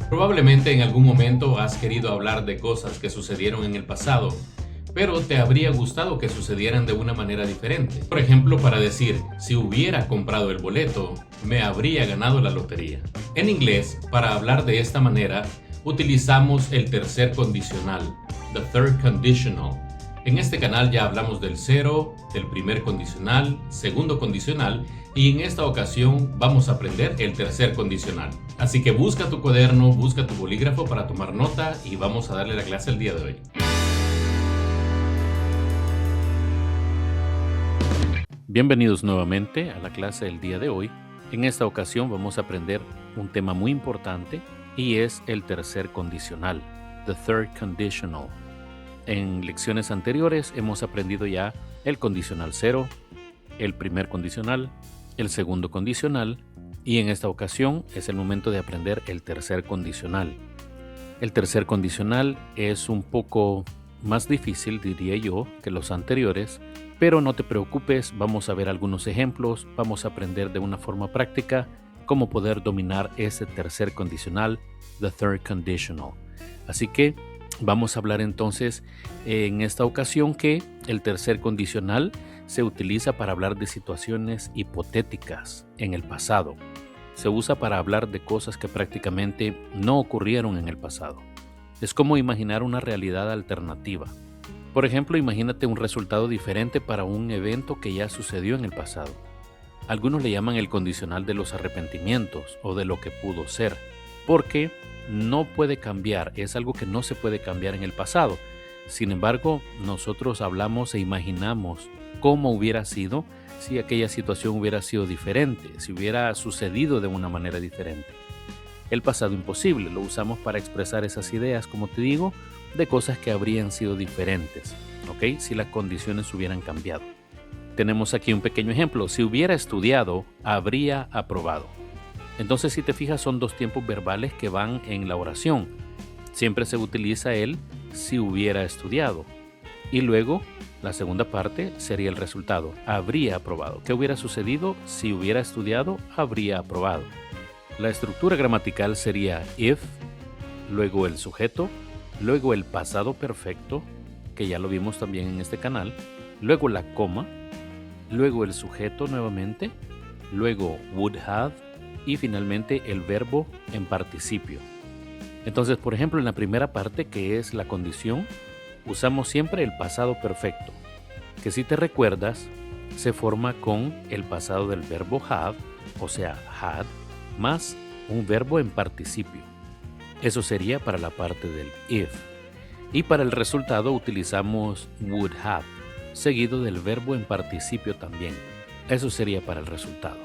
Probablemente en algún momento has querido hablar de cosas que sucedieron en el pasado, pero te habría gustado que sucedieran de una manera diferente. Por ejemplo, para decir, si hubiera comprado el boleto, me habría ganado la lotería. En inglés, para hablar de esta manera, utilizamos el tercer condicional, the third conditional. En este canal ya hablamos del cero, del primer condicional, segundo condicional y en esta ocasión vamos a aprender el tercer condicional. Así que busca tu cuaderno, busca tu bolígrafo para tomar nota y vamos a darle la clase el día de hoy. Bienvenidos nuevamente a la clase del día de hoy. En esta ocasión vamos a aprender un tema muy importante y es el tercer condicional, the third conditional. En lecciones anteriores hemos aprendido ya el condicional cero, el primer condicional, el segundo condicional y en esta ocasión es el momento de aprender el tercer condicional. El tercer condicional es un poco más difícil, diría yo, que los anteriores, pero no te preocupes, vamos a ver algunos ejemplos, vamos a aprender de una forma práctica cómo poder dominar ese tercer condicional, the third conditional. Así que vamos a hablar entonces en esta ocasión que el tercer condicional se utiliza para hablar de situaciones hipotéticas en el pasado. Se usa para hablar de cosas que prácticamente no ocurrieron en el pasado. Es como imaginar una realidad alternativa. Por ejemplo, imagínate un resultado diferente para un evento que ya sucedió en el pasado. Algunos le llaman el condicional de los arrepentimientos o de lo que pudo ser, porque no puede cambiar, es algo que no se puede cambiar en el pasado. Sin embargo, nosotros hablamos e imaginamos cómo hubiera sido si aquella situación hubiera sido diferente, si hubiera sucedido de una manera diferente. El pasado imposible lo usamos para expresar esas ideas, como te digo, de cosas que habrían sido diferentes, ¿ok? Si las condiciones hubieran cambiado. Tenemos aquí un pequeño ejemplo. Si hubiera estudiado, habría aprobado. Entonces, si te fijas, son dos tiempos verbales que van en la oración. Siempre se utiliza el si hubiera estudiado. Y luego, la segunda parte sería el resultado. Habría aprobado. ¿Qué hubiera sucedido? Si hubiera estudiado, habría aprobado. La estructura gramatical sería if, luego el sujeto, luego el pasado perfecto, que ya lo vimos también en este canal, luego la coma, luego el sujeto nuevamente, luego would have, y finalmente el verbo en participio. Entonces, por ejemplo, en la primera parte, que es la condición, usamos siempre el pasado perfecto, que si te recuerdas, se forma con el pasado del verbo have, o sea, had, más un verbo en participio. Eso sería para la parte del if. Y para el resultado utilizamos would have, seguido del verbo en participio también. Eso sería para el resultado.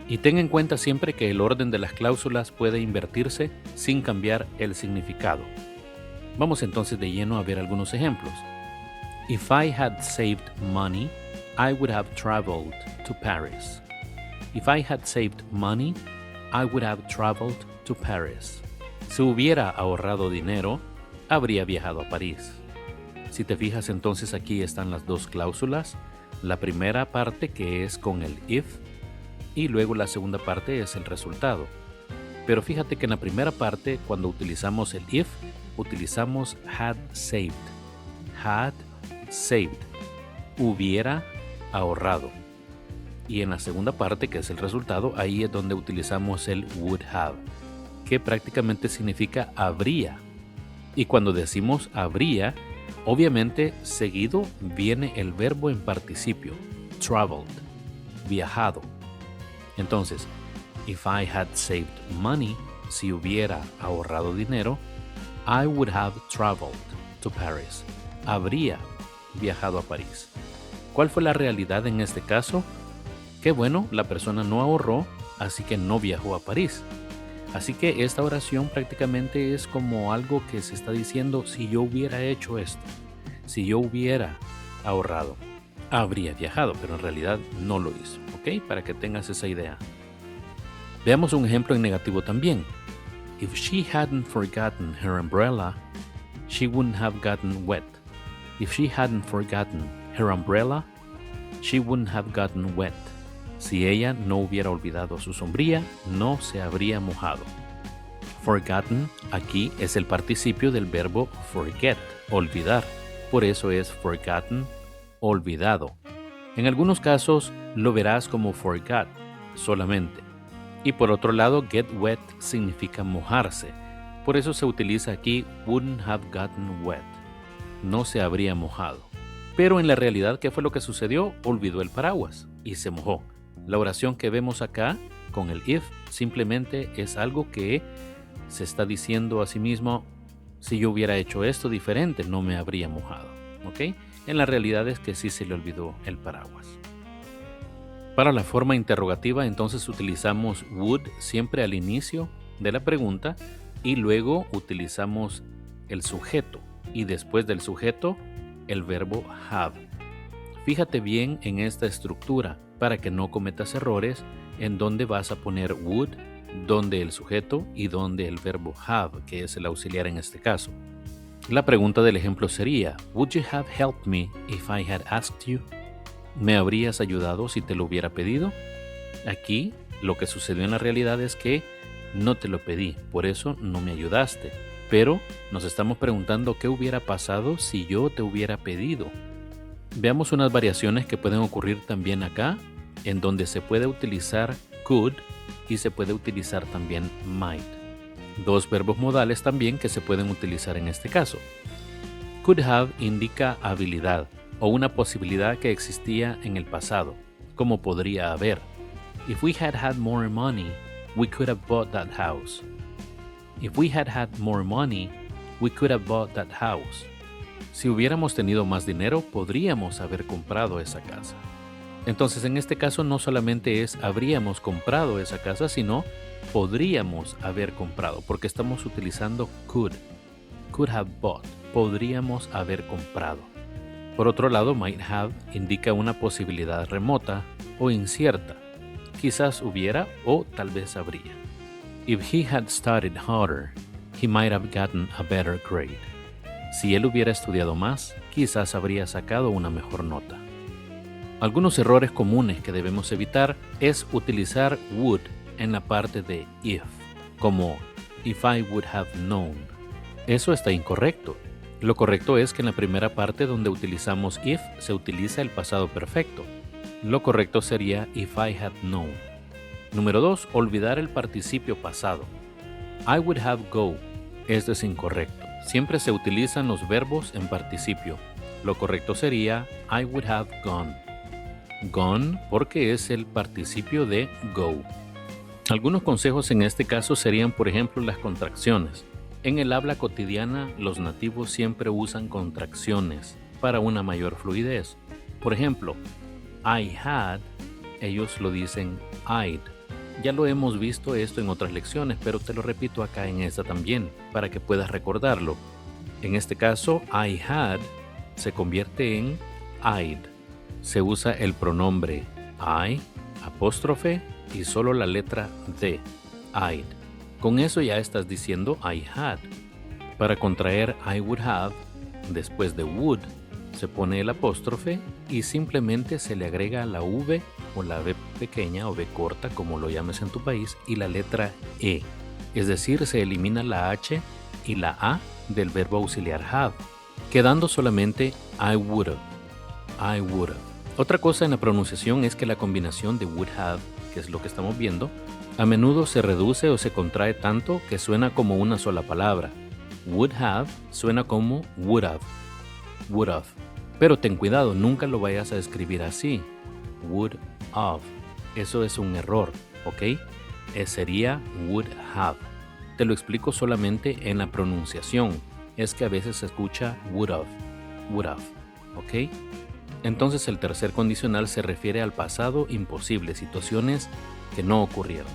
Y ten en cuenta siempre que el orden de las cláusulas puede invertirse sin cambiar el significado. Vamos entonces de lleno a ver algunos ejemplos. If I had saved money, I would have traveled to Paris. If I had saved money, I would have traveled to Paris. Si hubiera ahorrado dinero, habría viajado a París. Si te fijas, entonces aquí están las dos cláusulas. La primera parte que es con el if y luego la segunda parte es el resultado. Pero fíjate que en la primera parte, cuando utilizamos el if, utilizamos had saved. Had saved. Hubiera ahorrado. Y en la segunda parte, que es el resultado, ahí es donde utilizamos el would have, que prácticamente significa habría. Y cuando decimos habría, obviamente seguido viene el verbo en participio, traveled, viajado. Entonces, if I had saved money, si hubiera ahorrado dinero, I would have traveled to Paris. Habría viajado a París. ¿Cuál fue la realidad en este caso? Que bueno, la persona no ahorró, así que no viajó a París. Así que esta oración prácticamente es como algo que se está diciendo: si yo hubiera hecho esto, si yo hubiera ahorrado, habría viajado, pero en realidad no lo hizo, ¿ok? Para que tengas esa idea. Veamos un ejemplo en negativo también. If she hadn't forgotten her umbrella, she wouldn't have gotten wet. If she hadn't forgotten her umbrella, she wouldn't have gotten wet. Si ella no hubiera olvidado su sombrilla, no se habría mojado. Forgotten aquí es el participio del verbo forget, olvidar. Por eso es forgotten, olvidado. En algunos casos lo verás como forgot solamente. Y por otro lado, get wet significa mojarse. Por eso se utiliza aquí wouldn't have gotten wet. No se habría mojado. Pero en la realidad, ¿qué fue lo que sucedió? Olvidó el paraguas y se mojó. La oración que vemos acá con el if simplemente es algo que se está diciendo a sí mismo: si yo hubiera hecho esto diferente, no me habría mojado. ¿Ok? En la realidad es que sí se le olvidó el paraguas. Para la forma interrogativa, entonces utilizamos would siempre al inicio de la pregunta y luego utilizamos el sujeto y después del sujeto el verbo have. Fíjate bien en esta estructura para que no cometas errores en donde vas a poner would, donde el sujeto y donde el verbo have, que es el auxiliar en este caso. La pregunta del ejemplo sería: Would you have helped me if I had asked you? ¿Me habrías ayudado si te lo hubiera pedido? Aquí lo que sucedió en la realidad es que no te lo pedí, por eso no me ayudaste. Pero nos estamos preguntando qué hubiera pasado si yo te hubiera pedido. Veamos unas variaciones que pueden ocurrir también acá, en donde se puede utilizar could y se puede utilizar también might. Dos verbos modales también que se pueden utilizar en este caso. Could have indica habilidad o una posibilidad que existía en el pasado, como podría haber. If we had had more money, we could have bought that house. If we had had more money, we could have bought that house. Si hubiéramos tenido más dinero, podríamos haber comprado esa casa. Entonces, en este caso no solamente es habríamos comprado esa casa, sino podríamos haber comprado, porque estamos utilizando could have bought, podríamos haber comprado. Por otro lado, might have indica una posibilidad remota o incierta, quizás hubiera o tal vez habría. If he had studied harder, he might have gotten a better grade. Si él hubiera estudiado más, quizás habría sacado una mejor nota. Algunos errores comunes que debemos evitar es utilizar would en la parte de if, como if I would have known. Eso está incorrecto. Lo correcto es que en la primera parte donde utilizamos if se utiliza el pasado perfecto. Lo correcto sería if I had known. Número 2. Olvidar el participio pasado. I would have go. Esto es incorrecto. Siempre se utilizan los verbos en participio. Lo correcto sería I would have gone. Gone porque es el participio de go. Algunos consejos en este caso serían, por ejemplo, las contracciones. En el habla cotidiana, los nativos siempre usan contracciones para una mayor fluidez. Por ejemplo, I had, ellos lo dicen I'd. Ya lo hemos visto esto en otras lecciones, pero te lo repito acá en esta también, para que puedas recordarlo. En este caso, I had se convierte en I'd. Se usa el pronombre I, apóstrofe y solo la letra D, I'd. Con eso ya estás diciendo I had. Para contraer I would have, después de would, se pone el apóstrofe y simplemente se le agrega la V o la V pequeña o V corta, como lo llames en tu país, y la letra E. Es decir, se elimina la H y la A del verbo auxiliar have, quedando solamente I would have. I would have. Otra cosa en la pronunciación es que la combinación de would have, que es lo que estamos viendo, a menudo se reduce o se contrae tanto que suena como una sola palabra. Would have suena como would have. Would have. Pero ten cuidado, nunca lo vayas a escribir así. Would have. Eso es un error, ¿ok? Sería would have. Te lo explico solamente en la pronunciación. Es que a veces se escucha would have. Would have, ¿ok? Entonces el tercer condicional se refiere al pasado imposible, situaciones que no ocurrieron.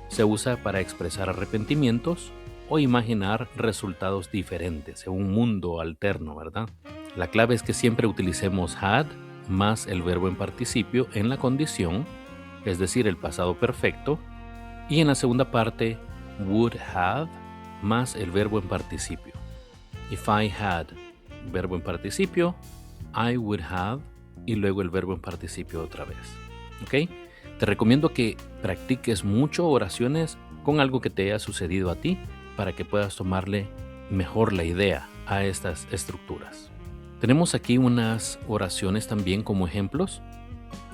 Se usa para expresar arrepentimientos o imaginar resultados diferentes en un mundo alterno, ¿verdad? La clave es que siempre utilicemos had más el verbo en participio en la condición, es decir, el pasado perfecto, y en la segunda parte, would have más el verbo en participio. If I had, verbo en participio, I would have, y luego el verbo en participio otra vez. ¿Ok? Te recomiendo que practiques mucho oraciones con algo que te haya sucedido a ti para que puedas tomarle mejor la idea a estas estructuras. Tenemos aquí unas oraciones también como ejemplos.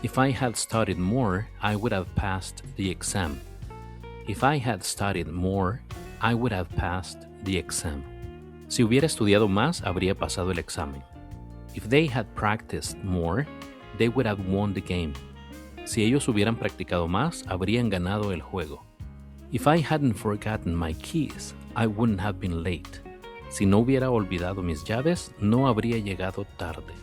If I had studied more, I would have passed the exam. If I had studied more, I would have passed the exam. Si hubiera estudiado más, habría pasado el examen. If they had practiced more, they would have won the game. Si ellos hubieran practicado más, habrían ganado el juego. If I hadn't forgotten my keys, I wouldn't have been late. Si no hubiera olvidado mis llaves, no habría llegado tarde.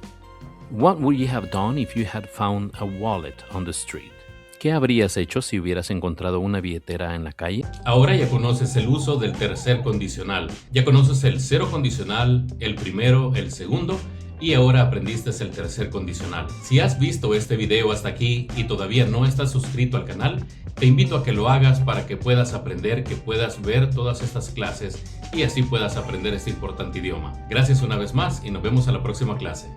What would you have done if you had found a wallet on the street? ¿Qué habrías hecho si hubieras encontrado una billetera en la calle? Ahora ya conoces el uso del tercer condicional. Ya conoces el cero condicional, el primero, el segundo y ahora aprendiste el tercer condicional. Si has visto este video hasta aquí y todavía no estás suscrito al canal, te invito a que lo hagas para que puedas aprender, que puedas ver todas estas clases y así puedas aprender este importante idioma. Gracias una vez más y nos vemos a la próxima clase.